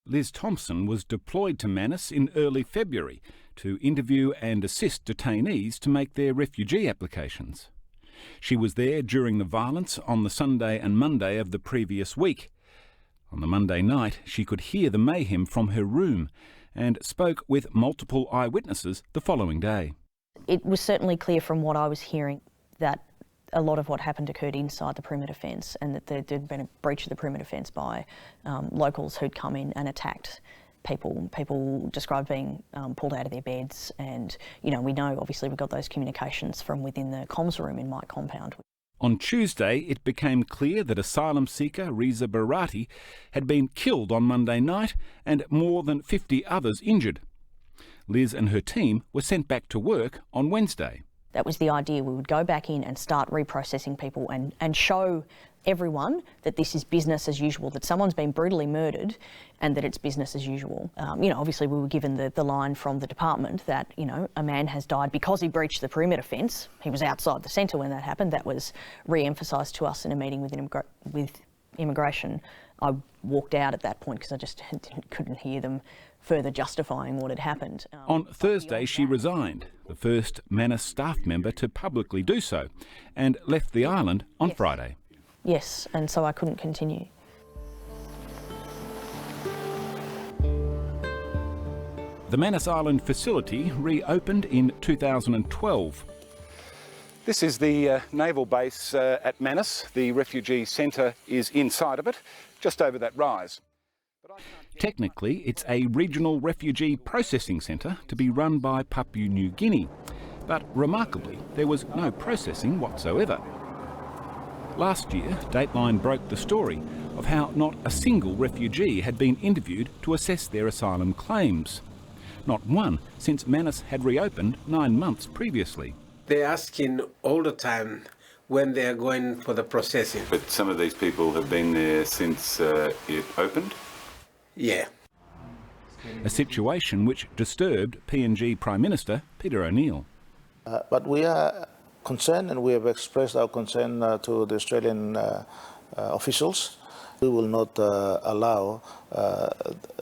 Liz Thompson was deployed to Manus in early February to interview and assist detainees to make their refugee applications. She was there during the violence on the Sunday and Monday of the previous week. On the Monday night, she could hear the mayhem from her room and spoke with multiple eyewitnesses the following day. It was certainly clear from what I was hearing that a lot of what happened occurred inside the perimeter fence, and that there had been a breach of the perimeter fence by locals who'd come in and attacked people. People described being pulled out of their beds, and we know obviously we got those communications from within the comms room in my compound. On Tuesday, it became clear that asylum seeker Reza Barati had been killed on Monday night and more than 50 others injured. Liz and her team were sent back to work on Wednesday. That was the idea. We would go back in and start reprocessing people and show everyone that this is business as usual, that someone's been brutally murdered and that it's business as usual. Obviously we were given the line from the department that, a man has died because he breached the perimeter fence. He was outside the centre when that happened. That was re-emphasised to us in a meeting with immigration. I walked out at that point because I just couldn't hear them further justifying what had happened. On Thursday, she resigned, the first Manus staff member to publicly do so, and left the island on Friday. Yes, and so I couldn't continue. The Manus Island facility reopened in 2012. This is the naval base at Manus. The refugee centre is inside of it, just over that rise. Technically, it's a regional refugee processing centre to be run by Papua New Guinea. But remarkably, there was no processing whatsoever. Last year, Dateline broke the story of how not a single refugee had been interviewed to assess their asylum claims. Not one since Manus had reopened 9 months previously. They're asking all the time when they're going for the processing. But some of these people have been there since it opened? Yeah. A situation which disturbed PNG Prime Minister Peter O'Neill. But we are concerned, and we have expressed our concern to the Australian officials. We will not allow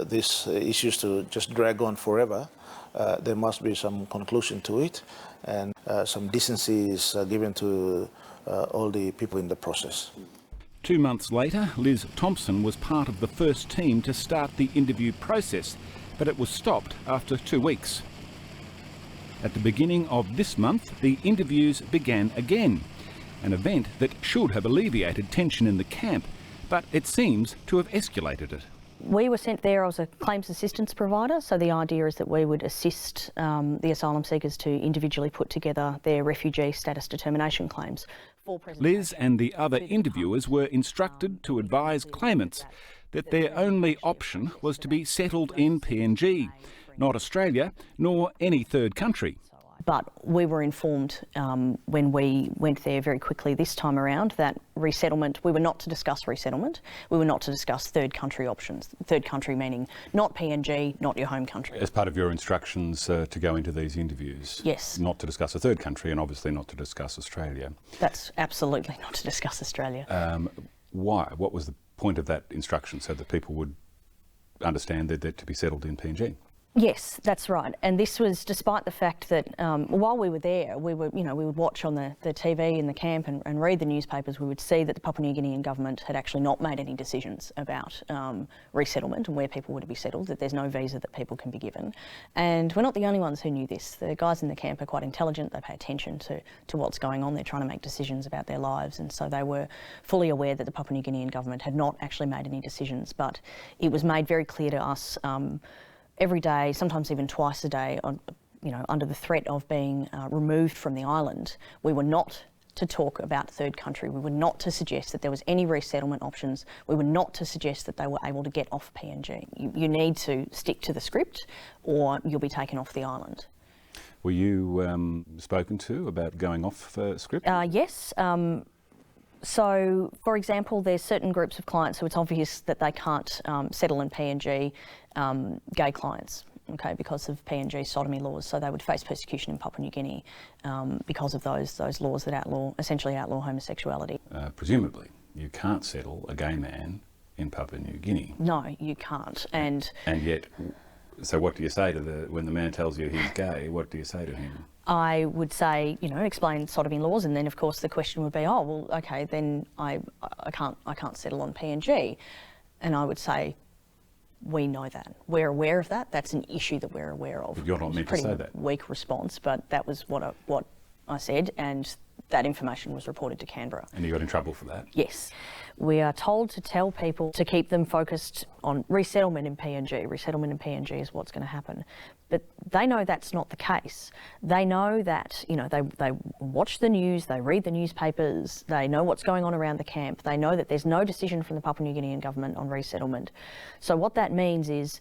these issues to just drag on forever. There must be some conclusion to it, and some decency is given to all the people in the process. 2 months later, Liz Thompson was part of the first team to start the interview process, but it was stopped after 2 weeks. At the beginning of this month, the interviews began again, an event that should have alleviated tension in the camp, but it seems to have escalated it. We were sent there as a claims assistance provider, so the idea is that we would assist the asylum seekers to individually put together their refugee status determination claims. Liz and the other interviewers were instructed to advise claimants that their only option was to be settled in PNG, not Australia, nor any third country. But we were informed when we went there very quickly this time around that resettlement, we were not to discuss resettlement, we were not to discuss third country options. Third country meaning not PNG, not your home country. As part of your instructions to go into these interviews? Yes. Not to discuss a third country, and obviously not to discuss Australia? That's absolutely not to discuss Australia. Why? What was the point of that instruction, so that people would understand that they're to be settled in PNG? Yes, that's right. And this was despite the fact that while we were there, we would watch on the TV in the camp and read the newspapers. We would see that the Papua New Guinean government had actually not made any decisions about resettlement and where people were to be settled, that there's no visa that people can be given. And we're not the only ones who knew this. The guys in the camp are quite intelligent. They pay attention to what's going on. They're trying to make decisions about their lives. And so they were fully aware that the Papua New Guinean government had not actually made any decisions. But it was made very clear to us every day, sometimes even twice a day, under the threat of being removed from the island. We were not to talk about third country. We were not to suggest that there was any resettlement options. We were not to suggest that they were able to get off PNG. You need to stick to the script or you'll be taken off the island. Were you spoken to about going off script? Yes. So, for example, there's certain groups of clients who it's obvious that they can't settle in PNG, gay clients, okay, because of PNG sodomy laws. So they would face persecution in Papua New Guinea because of those laws that essentially outlaw homosexuality. Presumably, you can't settle a gay man in Papua New Guinea. No, you can't. And yet, so what do you say to when the man tells you he's gay, what do you say to him? I would say, explain sodomy laws, and then of course the question would be, oh, well, okay, then I can't settle on PNG. And I would say, we know that. We're aware of that. That's an issue that we're aware of. But you're not meant to say that. Weak response, but that was what I said, and that information was reported to Canberra. And you got in trouble for that? Yes. We are told to tell people to keep them focused on resettlement in PNG. Resettlement in PNG is what's going to happen. But they know that's not the case. They know that, they watch the news, they read the newspapers, they know what's going on around the camp. They know that there's no decision from the Papua New Guinean government on resettlement. So what that means is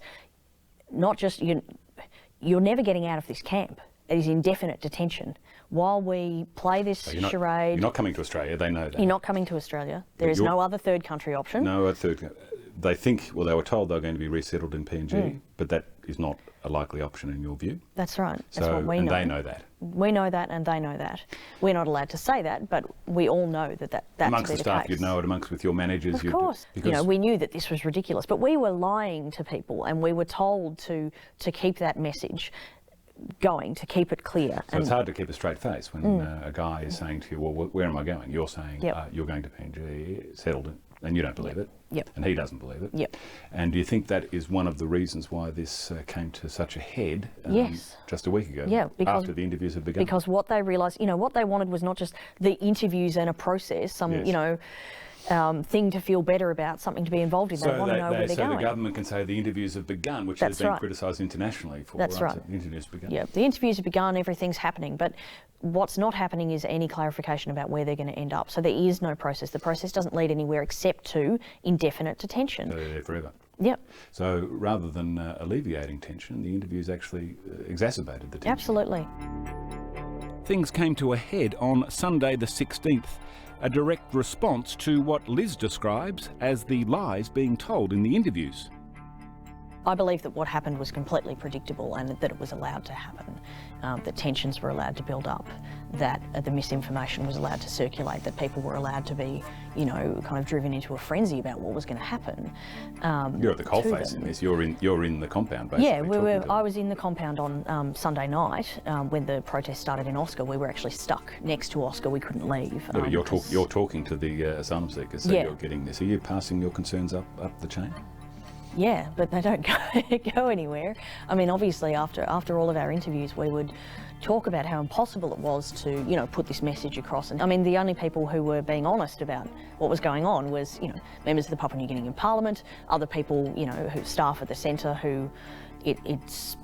not just you're never getting out of this camp. It is indefinite detention. While we play this charade... You're not coming to Australia, they know that. You're not coming to Australia. There is no other third country option. No other third... They think, well, they were told they were going to be resettled in PNG, but that is not a likely option in your view. That's right. That's what we know. And they know that. We know that and they know that. We're not allowed to say that, but we all know that's amongst the staff, case. You'd know it, with your managers. Of course. We knew that this was ridiculous, but we were lying to people and we were told to keep that message going, to keep it clear. So it's hard to keep a straight face when a guy is saying to you, well, where am I going? You're saying you're going to PNG, settled, and you don't believe it. Yep. And he doesn't believe it. Yep. And do you think that is one of the reasons why this came to such a head yes. just a week ago? Yeah, because, after the interviews had begun? Because what they realised, what they wanted was not just the interviews and a process, thing to feel better about, something to be involved in. They want to know where they're going. So the government can say the interviews have begun, which has been criticised internationally for. That's right. The interviews have begun. Yeah, the interviews have begun, everything's happening, but what's not happening is any clarification about where they're going to end up. So there is no process. The process doesn't lead anywhere except to indefinite detention. So they're there forever. Yep. So rather than alleviating tension, the interviews actually exacerbated the tension. Absolutely. Things came to a head on Sunday the 16th, a direct response to what Liz describes as the lies being told in the interviews. I believe that what happened was completely predictable and that it was allowed to happen, that tensions were allowed to build up, that the misinformation was allowed to circulate, that people were allowed to be, kind of driven into a frenzy about what was going to happen. You're at the coalface in this. You're in the compound, basically. Yeah, I was in the compound on Sunday night when the protest started in Oscar. We were actually stuck next to Oscar. We couldn't leave. Yeah, but you're talking to the asylum seekers, so you're getting this. Are you passing your concerns up the chain? Yeah, but they don't go anywhere. I mean, obviously, after all of our interviews, we would talk about how impossible it was to, put this message across. And I mean, the only people who were being honest about what was going on was, members of the Papua New Guinean Parliament, other people, who staff at the centre who it's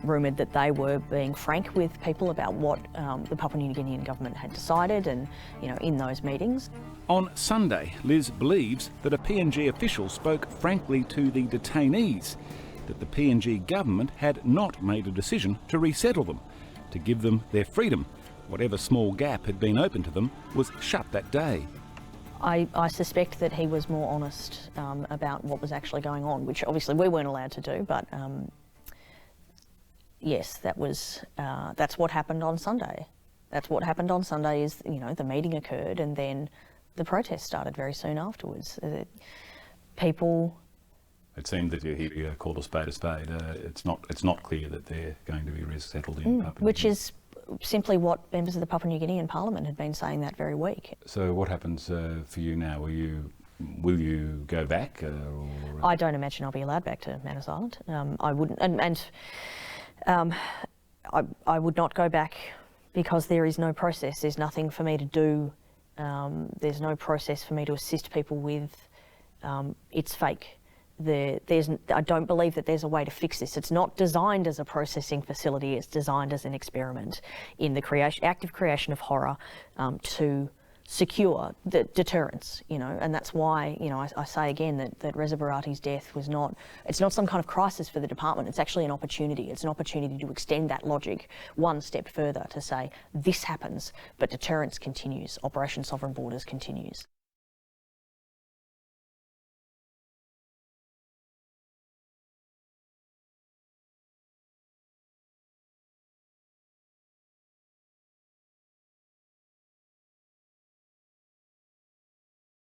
rumoured that they were being frank with people about what the Papua New Guinean government had decided and, in those meetings. On Sunday, Liz believes that a PNG official spoke frankly to the detainees, that the PNG government had not made a decision to resettle them, to give them their freedom. Whatever small gap had been open to them was shut that day. I suspect that he was more honest about what was actually going on, which obviously we weren't allowed to do, but yes, that's what happened on Sunday. That's what happened on Sunday is, the meeting occurred and then the protest started very soon afterwards. People... It seemed that he called a spade a spade. It's not clear that they're going to be resettled in Papua New Guinea. Which is simply what members of the Papua New Guinean Parliament had been saying that very week. So what happens for you now? Will you go back? I don't imagine I'll be allowed back to Manus Island. I wouldn't, I would not go back because there is no process. There's nothing for me to do. There's no process for me to assist people with. It's fake. I don't believe that there's a way to fix this. It's not designed as a processing facility. It's designed as an experiment in the active creation of horror to secure the deterrence, and that's why, I say again that Reza Barati's death was it's not some kind of crisis for the department. It's actually an opportunity. It's an opportunity to extend that logic one step further to say this happens, but deterrence continues. Operation Sovereign Borders continues.